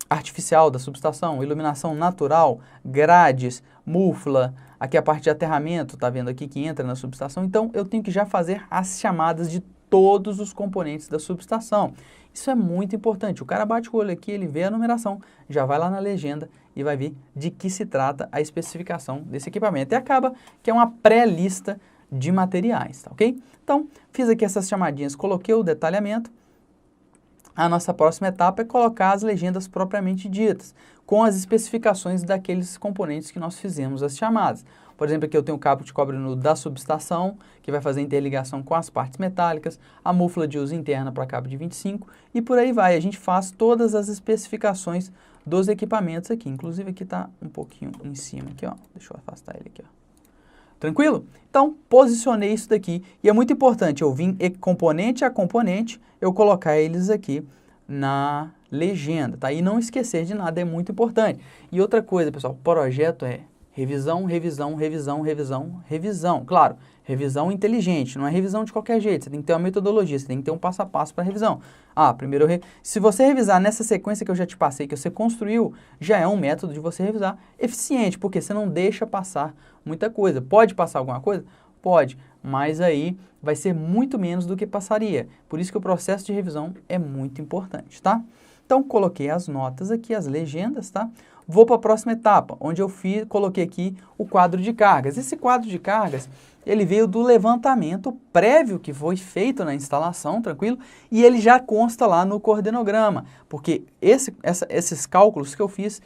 S1: artificial da subestação, iluminação natural, grades, mufla, aqui a parte de aterramento, tá vendo aqui que entra na subestação, então eu tenho que já fazer as chamadas de todos os componentes da subestação. Isso é muito importante, o cara bate o olho aqui, ele vê a numeração, já vai lá na legenda e vai ver de que se trata a especificação desse equipamento. E acaba que é uma pré-lista de materiais, tá ok? Então, fiz aqui essas chamadinhas, coloquei o detalhamento. A nossa próxima etapa é colocar as legendas propriamente ditas, com as especificações daqueles componentes que nós fizemos as chamadas. Por exemplo, aqui eu tenho o cabo de cobre nudo da subestação, que vai fazer interligação com as partes metálicas, a múfula de uso interna para cabo de 25 e por aí vai. A gente faz todas as especificações dos equipamentos aqui. Inclusive aqui está um pouquinho em cima, aqui, ó. Deixa eu afastar ele aqui, ó. Tranquilo? Então, posicionei isso daqui e é muito importante eu vir componente a componente, eu colocar eles aqui na legenda, tá? E não esquecer de nada, é muito importante. E outra coisa, pessoal, projeto é revisão, revisão, revisão, revisão, revisão. Claro, revisão inteligente, não é revisão de qualquer jeito, você tem que ter uma metodologia, você tem que ter um passo a passo para revisão. Primeiro, se você revisar nessa sequência que eu já te passei, que você construiu, já é um método de você revisar eficiente, porque você não deixa passar muita coisa. Pode passar alguma coisa? Pode, mas aí vai ser muito menos do que passaria. Por isso que o processo de revisão é muito importante, tá? Então, coloquei as notas aqui, as legendas, tá? Vou para a próxima etapa, onde eu coloquei aqui o quadro de cargas. Esse quadro de cargas, ele veio do levantamento prévio que foi feito na instalação, tranquilo? E ele já consta lá no coordenograma, porque esses cálculos que eu fiz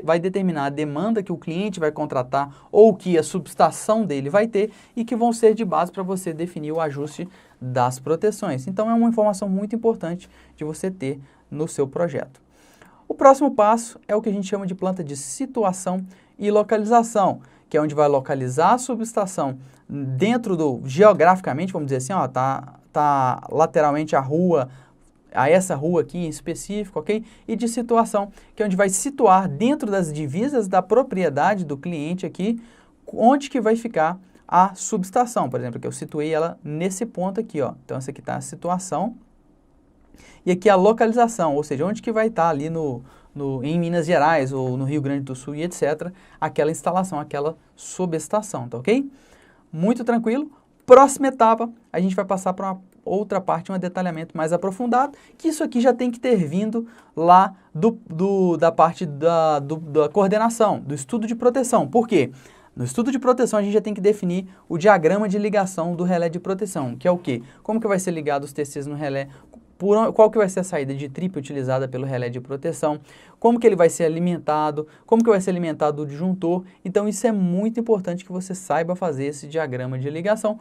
S1: vai determinar a demanda que o cliente vai contratar ou que a subestação dele vai ter e que vão ser de base para você definir o ajuste das proteções. Então, é uma informação muito importante de você ter no seu projeto. O próximo passo é o que a gente chama de planta de situação e localização, que é onde vai localizar a subestação dentro geograficamente, vamos dizer assim, ó, tá lateralmente a essa rua aqui em específico, ok? E de situação, que é onde vai situar dentro das divisas da propriedade do cliente aqui, onde que vai ficar a subestação. Por exemplo, que eu situei ela nesse ponto aqui, ó. Então, essa aqui está a situação. E aqui a localização, ou seja, onde que vai estar ali em Minas Gerais ou no Rio Grande do Sul e etc., aquela instalação, aquela subestação, tá ok? Muito tranquilo. Próxima etapa, a gente vai passar para uma outra parte, um detalhamento mais aprofundado, que isso aqui já tem que ter vindo lá da parte da coordenação, do estudo de proteção. Por quê? No estudo de proteção, a gente já tem que definir o diagrama de ligação do relé de proteção, que é o quê? Como que vai ser ligado os TCs no relé? Qual que vai ser a saída de trip utilizada pelo relé de proteção, como que ele vai ser alimentado, como que vai ser alimentado o disjuntor. Então isso é muito importante que você saiba fazer esse diagrama de ligação.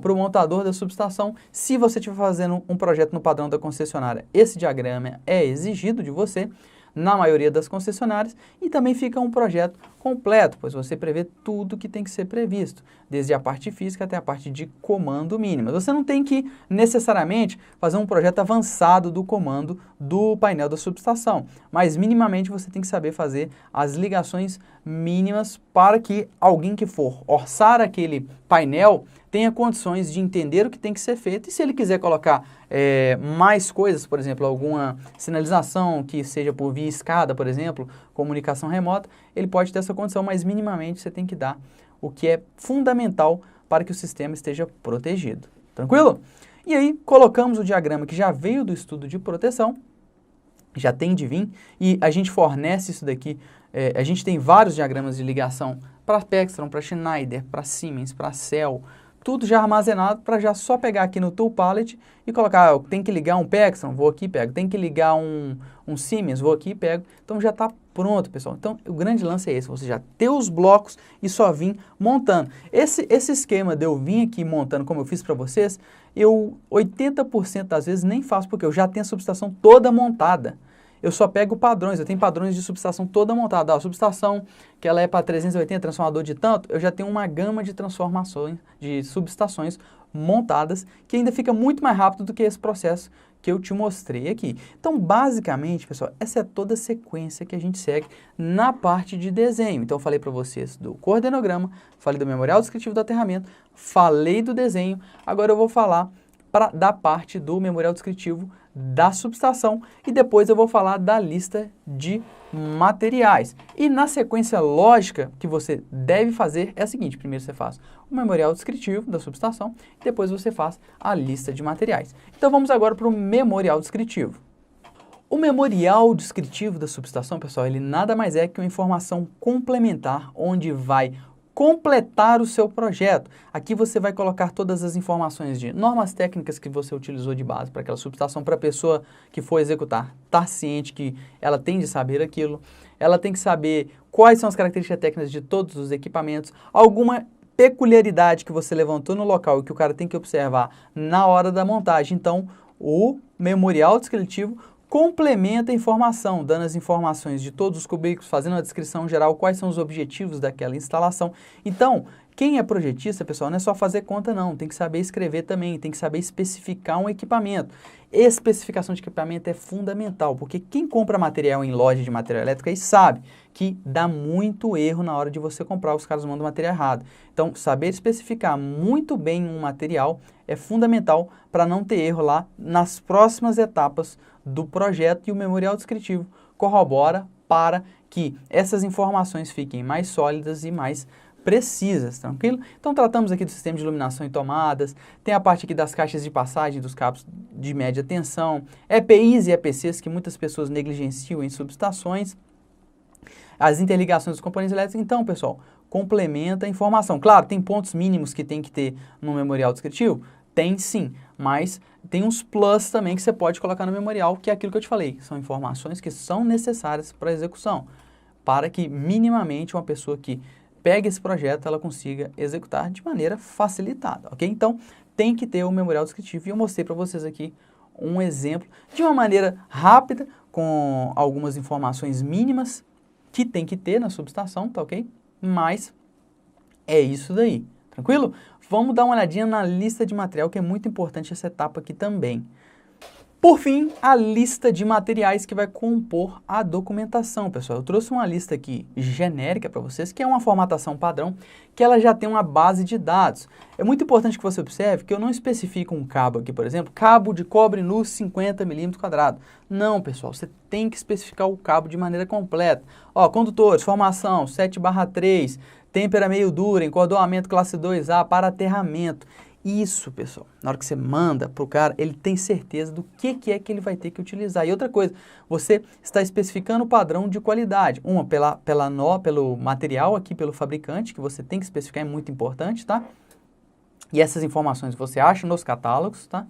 S1: Para o montador da subestação, se você estiver fazendo um projeto no padrão da concessionária, esse diagrama é exigido de você, na maioria das concessionárias, e também fica um projeto completo, pois você prevê tudo que tem que ser previsto, desde a parte física até a parte de comando mínima. Você não tem que necessariamente fazer um projeto avançado do comando do painel da subestação, mas minimamente você tem que saber fazer as ligações mínimas para que alguém que for orçar aquele painel tenha condições de entender o que tem que ser feito, e se ele quiser colocar mais coisas, por exemplo, alguma sinalização que seja por via escada, por exemplo, comunicação remota, ele pode ter essa condição, mas minimamente você tem que dar o que é fundamental para que o sistema esteja protegido. Tranquilo? E aí, colocamos o diagrama que já veio do estudo de proteção, já tem de vir, e a gente fornece isso daqui, a gente tem vários diagramas de ligação para Pextron, para Schneider, para Siemens, para Cell, tudo já armazenado para já só pegar aqui no Tool Palette e colocar, tem que ligar um Pextron, vou aqui e pego, tem que ligar um Siemens, vou aqui e pego, então já está pronto, pessoal. Então, o grande lance é esse, você já ter os blocos e só vir montando. Esse esquema de eu vir aqui montando, como eu fiz para vocês, eu 80% das vezes nem faço, porque eu já tenho a subestação toda montada. Eu só pego padrões, eu tenho padrões de subestação toda montada. A subestação, que ela é para 380, transformador de tanto, eu já tenho uma gama de transformações, de subestações montadas, que ainda fica muito mais rápido do que esse processo que eu te mostrei aqui. Então, basicamente, pessoal, essa é toda a sequência que a gente segue na parte de desenho. Então, eu falei para vocês do coordenograma, falei do memorial descritivo do aterramento, falei do desenho, agora eu vou falar da parte do memorial descritivo da subestação e depois eu vou falar da lista de materiais. E na sequência lógica que você deve fazer é a seguinte: primeiro você faz o memorial descritivo da subestação, e depois você faz a lista de materiais. Então vamos agora para o memorial descritivo. O memorial descritivo da subestação, pessoal, ele nada mais é que uma informação complementar onde vai completar o seu projeto. Aqui você vai colocar todas as informações de normas técnicas que você utilizou de base para aquela subestação, para a pessoa que for executar estar ciente que ela tem de saber aquilo, ela tem que saber quais são as características técnicas de todos os equipamentos, alguma peculiaridade que você levantou no local e que o cara tem que observar na hora da montagem. Então, o memorial descritivo complementa a informação, dando as informações de todos os cubículos, fazendo a descrição geral, quais são os objetivos daquela instalação. Então, quem é projetista, pessoal, não é só fazer conta não, tem que saber escrever também, tem que saber especificar um equipamento. Especificação de equipamento é fundamental, porque quem compra material em loja de material elétrico aí sabe que dá muito erro na hora de você comprar, os caras mandam material errado. Então, saber especificar muito bem um material é fundamental para não ter erro lá nas próximas etapas do projeto, e o memorial descritivo corrobora para que essas informações fiquem mais sólidas e mais precisas, tranquilo? Então tratamos aqui do sistema de iluminação e tomadas, tem a parte aqui das caixas de passagem dos cabos de média tensão, EPIs e EPCs que muitas pessoas negligenciam em subestações, as interligações dos componentes elétricos. Então, pessoal, complementa a informação. Claro, tem pontos mínimos que tem que ter no memorial descritivo? Tem sim, mas tem uns plus também que você pode colocar no memorial, que é aquilo que eu te falei, são informações que são necessárias para a execução, para que minimamente uma pessoa que pegue esse projeto, ela consiga executar de maneira facilitada, ok? Então, tem que ter o memorial descritivo, e eu mostrei para vocês aqui um exemplo de uma maneira rápida, com algumas informações mínimas que tem que ter na subestação, tá ok? Mas é isso daí, tranquilo? Vamos dar uma olhadinha na lista de material, que é muito importante essa etapa aqui também. Por fim, a lista de materiais que vai compor a documentação, pessoal. Eu trouxe uma lista aqui genérica para vocês, que é uma formatação padrão, que ela já tem uma base de dados. É muito importante que você observe que eu não especifico um cabo aqui, por exemplo, cabo de cobre nu 50 mm². Não, pessoal, você tem que especificar o cabo de maneira completa. Ó, condutores, formação 7/3, têmpera meio dura, encordoamento classe 2A para aterramento. Isso, pessoal, na hora que você manda para o cara, ele tem certeza do que é que ele vai ter que utilizar. E outra coisa, você está especificando o padrão de qualidade. Uma, pelo material aqui, pelo fabricante, que você tem que especificar, é muito importante, tá? E essas informações você acha nos catálogos, tá?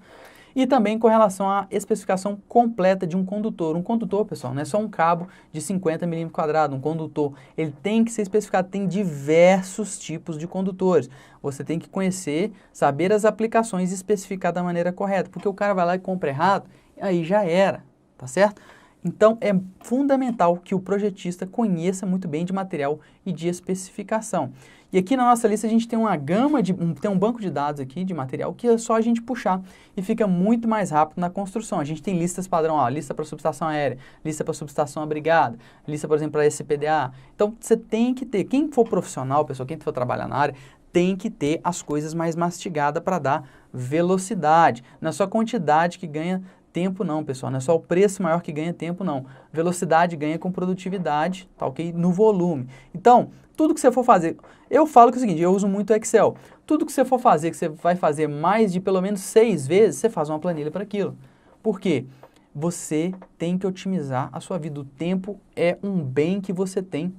S1: E também com relação à especificação completa de um condutor. Um condutor, pessoal, não é só um cabo de 50 mm², um condutor. Ele tem que ser especificado, tem diversos tipos de condutores. Você tem que conhecer, saber as aplicações e especificar da maneira correta, porque o cara vai lá e compra errado, aí já era, tá certo? Então, é fundamental que o projetista conheça muito bem de material e de especificação. E aqui na nossa lista a gente tem uma gama, tem um banco de dados aqui de material que é só a gente puxar e fica muito mais rápido na construção. A gente tem listas padrão, ó, lista para subestação aérea, lista para subestação abrigada, lista, por exemplo, para SPDA. Então, você tem que ter, quem for profissional, pessoal, quem for trabalhar na área, tem que ter as coisas mais mastigadas para dar velocidade. Não é só a quantidade que ganha tempo não, pessoal, não é só o preço maior que ganha tempo não. Velocidade ganha com produtividade, tá ok? No volume. Então, tudo que você for fazer, eu falo que é o seguinte, eu uso muito Excel. Tudo que você for fazer, que você vai fazer mais de pelo menos 6 vezes, você faz uma planilha para aquilo. Por quê? Você tem que otimizar a sua vida. O tempo é um bem que você tem,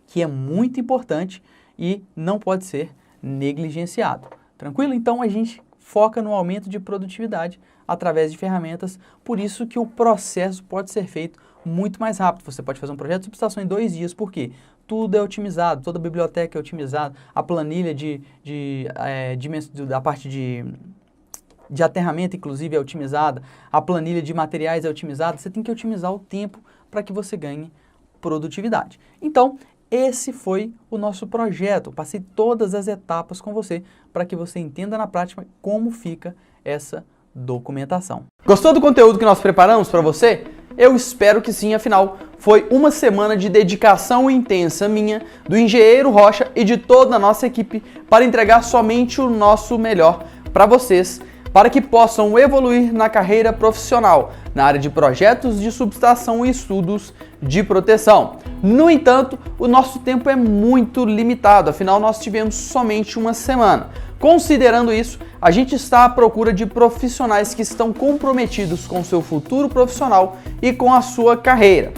S1: que é muito importante e não pode ser negligenciado. Tranquilo? Então, a gente foca no aumento de produtividade através de ferramentas, por isso que o processo pode ser feito muito mais rápido. Você pode fazer um projeto de subestação em 2 dias, por quê? Tudo é otimizado, toda a biblioteca é otimizada, a planilha da parte de aterramento, inclusive, é otimizada, a planilha de materiais é otimizada. Você tem que otimizar o tempo para que você ganhe produtividade. Então, esse foi o nosso projeto. Eu passei todas as etapas com você para que você entenda na prática como fica essa documentação. Gostou do conteúdo que nós preparamos para você? Eu espero que sim, afinal, foi uma semana de dedicação intensa minha, do engenheiro Rocha e de toda a nossa equipe para entregar somente o nosso melhor para vocês, para que possam evoluir na carreira profissional, na área de projetos de subestação e estudos de proteção. No entanto, o nosso tempo é muito limitado, afinal nós tivemos somente uma semana. Considerando isso, a gente está à procura de profissionais que estão comprometidos com seu futuro profissional e com a sua carreira.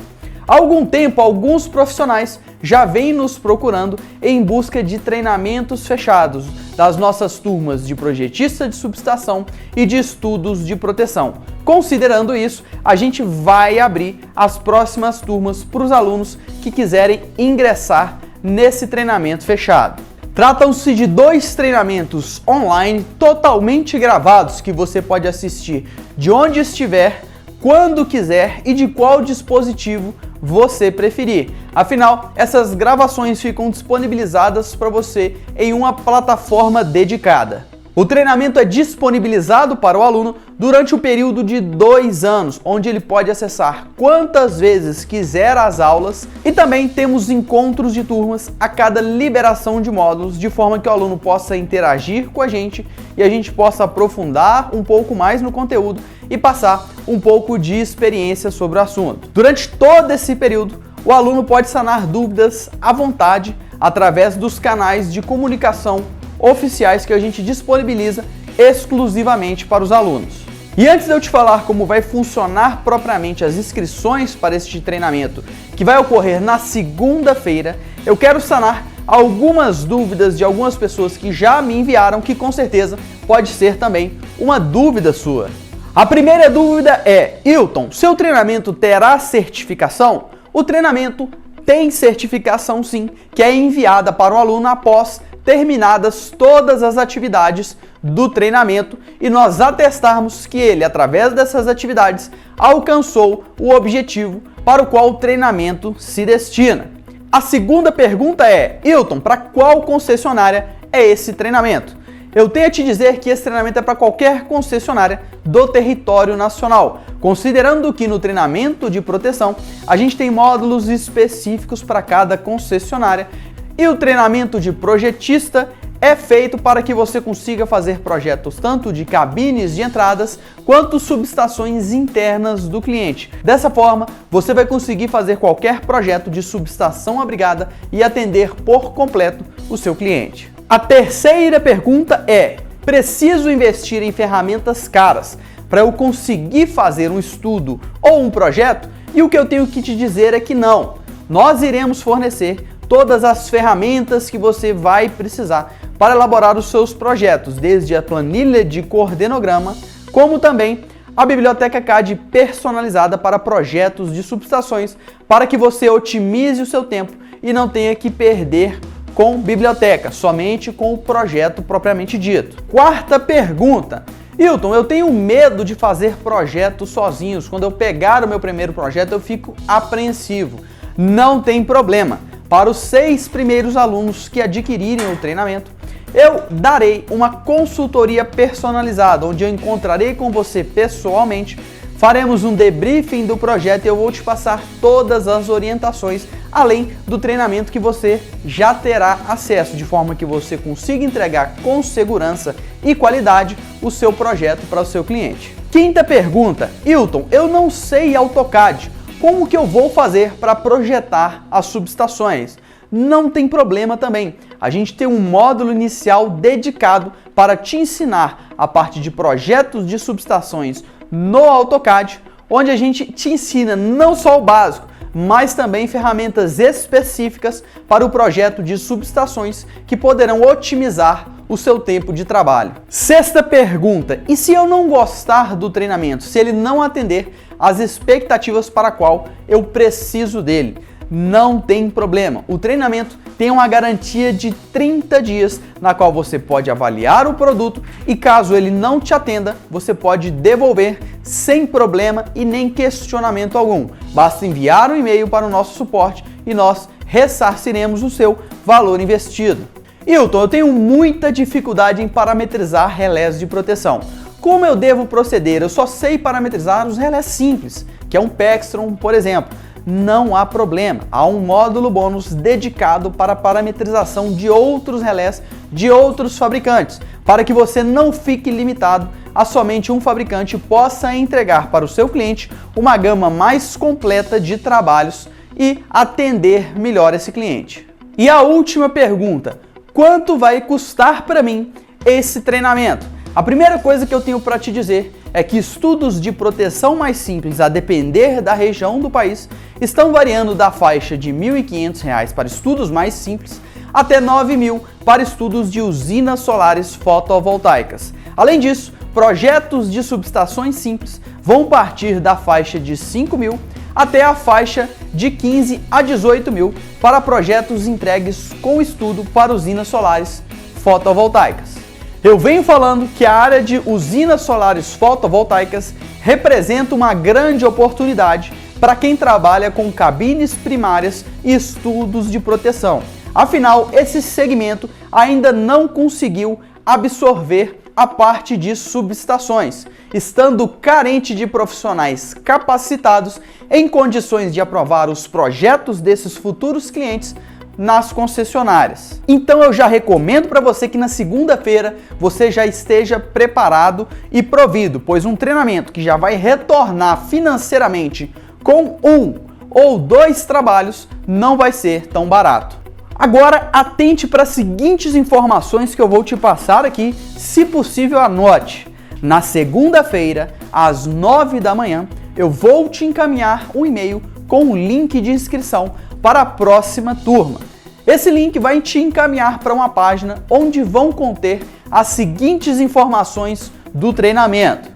S1: Há algum tempo, alguns profissionais já vêm nos procurando em busca de treinamentos fechados das nossas turmas de projetista de subestação e de estudos de proteção. Considerando isso, a gente vai abrir as próximas turmas para os alunos que quiserem ingressar nesse treinamento fechado. Tratam-se de 2 treinamentos online totalmente gravados que você pode assistir de onde estiver, quando quiser e de qual dispositivo você preferir. Afinal, essas gravações ficam disponibilizadas para você em uma plataforma dedicada. O treinamento é disponibilizado para o aluno durante o período de 2 anos, onde ele pode acessar quantas vezes quiser as aulas, e também temos encontros de turmas a cada liberação de módulos, de forma que o aluno possa interagir com a gente e a gente possa aprofundar um pouco mais no conteúdo e passar um pouco de experiência sobre o assunto. Durante todo esse período, o aluno pode sanar dúvidas à vontade através dos canais de comunicação oficiais que a gente disponibiliza exclusivamente para os alunos. E antes de eu te falar como vai funcionar propriamente as inscrições para este treinamento, que vai ocorrer na segunda-feira, eu quero sanar algumas dúvidas de algumas pessoas que já me enviaram, que com certeza pode ser também uma dúvida sua. A primeira dúvida é: Hilton, seu treinamento terá certificação? O treinamento tem certificação sim, que é enviada para o aluno após terminadas todas as atividades do treinamento e nós atestarmos que ele, através dessas atividades, alcançou o objetivo para o qual o treinamento se destina. A segunda pergunta é: Hilton, para qual concessionária é esse treinamento? Eu tenho a te dizer que esse treinamento é para qualquer concessionária do território nacional, considerando que no treinamento de proteção a gente tem módulos específicos para cada concessionária. E o treinamento de projetista é feito para que você consiga fazer projetos tanto de cabines de entradas quanto subestações internas do cliente. Dessa forma, você vai conseguir fazer qualquer projeto de subestação abrigada e atender por completo o seu cliente. A terceira pergunta é: preciso investir em ferramentas caras para eu conseguir fazer um estudo ou um projeto? E o que eu tenho que te dizer é que não. Nós iremos fornecer todas as ferramentas que você vai precisar para elaborar os seus projetos, desde a planilha de coordenograma, como também a biblioteca CAD personalizada para projetos de subestações, para que você otimize o seu tempo e não tenha que perder com biblioteca, somente com o projeto propriamente dito. Quarta pergunta: Hilton, eu tenho medo de fazer projetos sozinhos. Quando eu pegar o meu primeiro projeto, eu fico apreensivo. Não tem problema. Para os 6 primeiros alunos que adquirirem o treinamento, eu darei uma consultoria personalizada, onde eu encontrarei com você pessoalmente, faremos um debriefing do projeto e eu vou te passar todas as orientações, além do treinamento que você já terá acesso, de forma que você consiga entregar com segurança e qualidade o seu projeto para o seu cliente. Quinta pergunta: Hilton, eu não sei AutoCAD. Como que eu vou fazer para projetar as subestações? Não tem problema também. A gente tem um módulo inicial dedicado para te ensinar a parte de projetos de subestações no AutoCAD, onde a gente te ensina não só o básico, mas também ferramentas específicas para o projeto de subestações que poderão otimizar o seu tempo de trabalho. Sexta pergunta: e se eu não gostar do treinamento, se ele não atender às expectativas para a qual eu preciso dele? Não tem problema. O treinamento tem uma garantia de 30 dias, na qual você pode avaliar o produto e caso ele não te atenda, você pode devolver sem problema e nem questionamento algum. Basta enviar um e-mail para o nosso suporte e nós ressarciremos o seu valor investido. Hilton, eu tenho muita dificuldade em parametrizar relés de proteção. Como eu devo proceder? Eu só sei parametrizar os relés simples, que é um Pextron, por exemplo. Não há problema, há um módulo bônus dedicado para a parametrização de outros relés de outros fabricantes, para que você não fique limitado a somente um fabricante possa entregar para o seu cliente uma gama mais completa de trabalhos e atender melhor esse cliente. E a última pergunta: quanto vai custar para mim esse treinamento? A primeira coisa que eu tenho para te dizer é que estudos de proteção mais simples, a depender da região do país, estão variando da faixa de R$ 1.500 para estudos mais simples até R$ 9.000 para estudos de usinas solares fotovoltaicas. Além disso, projetos de subestações simples vão partir da faixa de R$ 5.000 até a faixa de 15 a 18 mil para projetos entregues com estudo para usinas solares fotovoltaicas. Eu venho falando que a área de usinas solares fotovoltaicas representa uma grande oportunidade para quem trabalha com cabines primárias e estudos de proteção. Afinal, esse segmento ainda não conseguiu absorver a parte de subestações, estando carente de profissionais capacitados em condições de aprovar os projetos desses futuros clientes nas concessionárias. Então eu já recomendo para você que na segunda-feira você já esteja preparado e provido, pois um treinamento que já vai retornar financeiramente com 1 ou 2 trabalhos não vai ser tão barato. Agora atente para as seguintes informações que eu vou te passar aqui, se possível anote. Na segunda-feira, às 9 da manhã, eu vou te encaminhar um e-mail com um link de inscrição para a próxima turma. Esse link vai te encaminhar para uma página onde vão conter as seguintes informações do treinamento.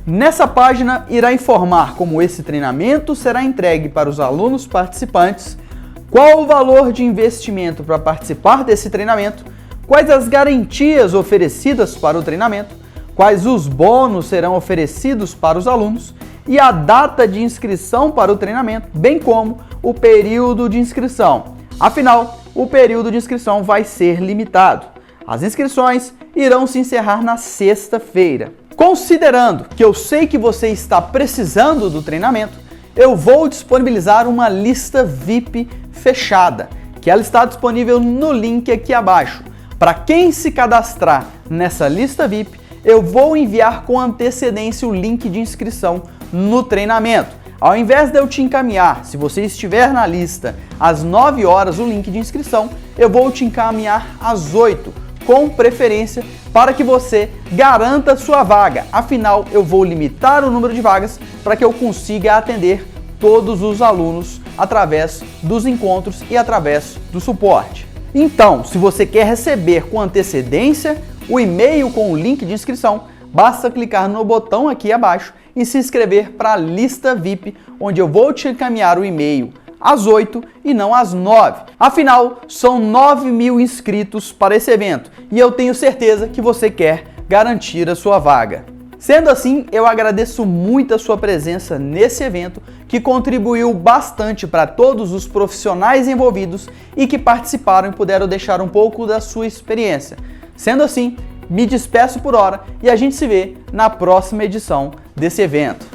S1: Nessa página irá informar como esse treinamento será entregue para os alunos participantes, qual o valor de investimento para participar desse treinamento, quais as garantias oferecidas para o treinamento, quais os bônus serão oferecidos para os alunos e a data de inscrição para o treinamento, bem como o período de inscrição. Afinal, o período de inscrição vai ser limitado. As inscrições irão se encerrar na sexta-feira. Considerando que eu sei que você está precisando do treinamento, eu vou disponibilizar uma lista VIP fechada, que ela está disponível no link aqui abaixo. Para quem se cadastrar nessa lista VIP, eu vou enviar com antecedência o link de inscrição no treinamento. Ao invés de eu te encaminhar, se você estiver na lista, às 9 horas o link de inscrição, eu vou te encaminhar às 8, com preferência para que você garanta sua vaga. Afinal, eu vou limitar o número de vagas para que eu consiga atender todos os alunos através dos encontros e através do suporte. Então, se você quer receber com antecedência o e-mail com o link de inscrição, basta clicar no botão aqui abaixo e se inscrever para a lista VIP, onde eu vou te encaminhar o e-mail às 8 e não às 9. Afinal, são 9.000 inscritos para esse evento e eu tenho certeza que você quer garantir a sua vaga. Sendo assim, eu agradeço muito a sua presença nesse evento, que contribuiu bastante para todos os profissionais envolvidos e que participaram e puderam deixar um pouco da sua experiência. Sendo assim, me despeço por hora e a gente se vê na próxima edição desse evento.